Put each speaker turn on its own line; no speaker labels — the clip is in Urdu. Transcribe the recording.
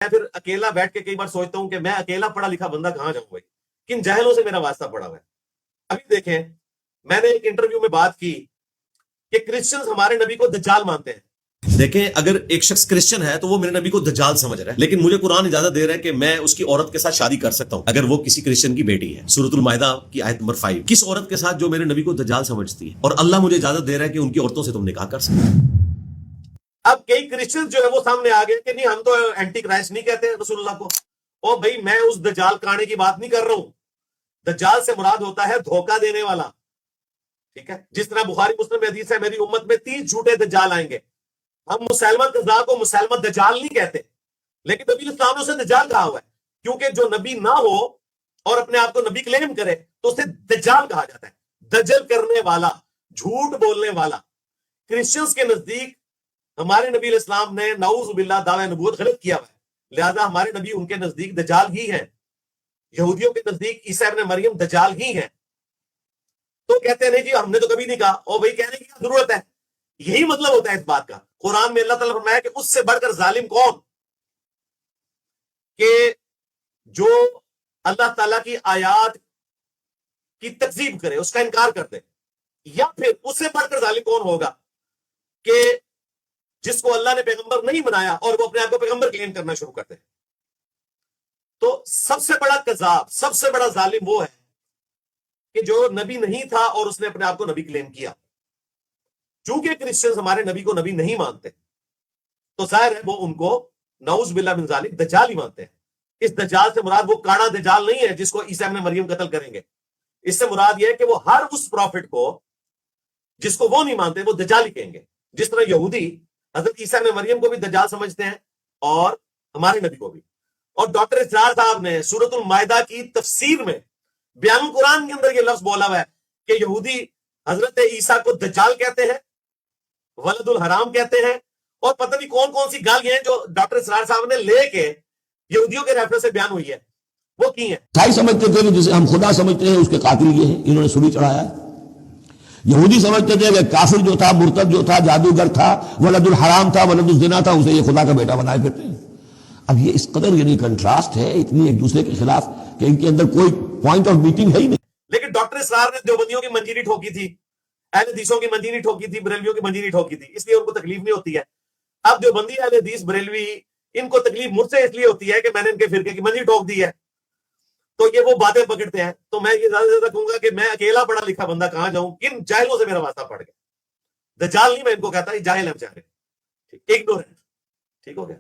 میں پھر اکیلا بیٹھ کے کئی بار سوچتا ہوں کہ میں اکیلا پڑھا لکھا بندہ کہاں جاؤں بھائی، کن جاہلوں سے میرا واسطہ پڑا ہوا ہے۔ ابھی دیکھیں، میں نے ایک انٹرویو میں بات کی کہ کرسچنز ہمارے نبی کو دجال مانتے ہیں۔ دیکھیں، اگر ایک شخص کرسچن ہے تو وہ میرے نبی کو دجال سمجھ رہا ہے، لیکن مجھے قرآن اجازت دے رہا ہے کہ میں اس کی عورت کے ساتھ شادی کر سکتا ہوں اگر وہ کسی کرسچن کی بیٹی ہے۔ سورۃ المائدہ کی آیت نمبر 5، کس عورت کے ساتھ جو میرے نبی کو دجال سمجھتی ہے، اور اللہ مجھے اجازت دے رہا ہے کہ ان کی عورتوں سے تم نکاح کر سکتے ہو۔ اب کئی کرسچن جو ہے وہ سامنے آ گئے کہ نہیں، ہم تو اینٹی کرائسٹ نہیں کہتے رسول اللہ کو۔ او بھائی، میں اس دجال کانے کی بات نہیں کر رہا ہوں۔ دجال سے مراد ہوتا ہے دھوکہ دینے والا، ٹھیک ہے؟ جس طرح بخاری مسلم میں حدیث ہے، میری امت میں 30 جھوٹے دجال آئیں گے۔ ہم مسلمہ قذاب کو مسلمہ دجال نہیں کہتے، لیکن نبی اسلام نے اسے دجال کہا ہوا ہے، کیونکہ جو نبی نہ ہو اور اپنے آپ کو نبی کلیم کرے تو اسے دجال کہا جاتا ہے، دجل کرنے والا، جھوٹ بولنے والا۔ کرسچنز کے نزدیک ہمارے نبی علیہ السلام نے نعوذ باللہ دعوی نبوت غلط کیا ہوا ہے، لہذا ہمارے نبی ان کے نزدیک دجال ہی ہیں۔ یہودیوں کے نزدیک عیسیٰ ابن مریم دجال ہی ہیں۔ تو کہتے ہیں نہیں جی، ہم نے تو کبھی نہیں کہا۔ او بھائی، کہنے کی کیا ضرورت ہے؟ یہی مطلب ہوتا ہے اس بات کا۔ قرآن میں اللہ تعالیٰ فرمایا کہ اس سے بڑھ کر ظالم کون، کہ جو اللہ تعالیٰ کی آیات کی تکذیب کرے، اس کا انکار کر دے، یا پھر اس سے بڑھ کر ظالم کون ہوگا کہ جس کو اللہ نے پیغمبر نہیں بنایا اور وہ اپنے آپ کو پیغمبر کلیم کرنا شروع کرتے ہیں۔ تو سب سے بڑا کذاب، سب سے بڑا ظالم وہ ہے کہ جو نبی نہیں تھا اور اس نے اپنے آپ کو نبی کلیم کیا۔ چونکہ کرسچنز ہمارے نبی کو نبی نہیں مانتے، تو ظاہر ہے وہ ان کو نعوذ باللہ من ذالک دجال ہی مانتے ہیں۔ اس دجال سے مراد وہ کاڑا دجال نہیں ہے جس کو عیسیٰ ابن مریم قتل کریں گے۔ اس سے مراد یہ ہے کہ وہ ہر اس پروفٹ کو جس کو وہ نہیں مانتے وہ دجال ہی کہیں گے۔ جس طرح یہودی حضرت عیسیٰ ابن مریم کو بھی دجال سمجھتے ہیں اور ہمارے نبی کو بھی۔ اور ڈاکٹر اسرار صاحب نے سورۃ المائدہ کی تفسیر میں بیان القرآن کے اندر یہ لفظ بولا ہوا ہے کہ یہودی حضرت عیسیٰ کو دجال کہتے ہیں، ولد الحرام کہتے ہیں، اور پتہ نہیں کون کون سی گالیاں ہیں جو ڈاکٹر اسرار صاحب نے لے کے یہودیوں کے ریفرنس سے بیان ہوئی ہے، وہ کی ہیں۔
عیسائی سمجھتے تھے کہ جسے ہم خدا سمجھتے ہیں اس کے قاتل یہ ہیں، انہوں نے سولی چڑھایا ہے۔ یہودی سمجھتے تھے کہ کافر جو تھا، مرتد جو تھا، جادوگر تھا، ولد الحرام تھا، ولد الزنا تھا، اسے یہ خدا کا بیٹا بنائے پھرتے ہیں۔ اب یہ اس قدر یعنی کنٹراسٹ ہے اتنی ایک دوسرے کے خلاف کہ ان کے اندر کوئی پوائنٹ آف میٹنگ ہے ہی نہیں۔
لیکن ڈاکٹر اسرار نے دیوبندیوں کی منجیری ٹھوکی تھی، اہل حدیثوں کی منجیری ٹھوکی تھی، بریلویوں کی منجیری ٹھوکی تھی، اس لیے ان کو تکلیف نہیں ہوتی ہے۔ اب دیوبندی، اہل حدیث، بریلوی، ان کو تکلیف مجھ سے اس لیے ہوتی ہے کہ میں نے ان کے فرقے کی منجیری ٹھوک دی ہے، تو یہ وہ باتیں پکڑتے ہیں۔ تو میں یہ زیادہ سے زیادہ کہوں گا کہ میں اکیلا پڑھا لکھا بندہ کہاں جاؤں، کن جاہلوں سے میرا واسطہ پڑ گیا۔ دجال نہیں میں ان کو کہتا، یہ جاہل ہے بیچارے، اگنورینٹ، ٹھیک ہو گیا۔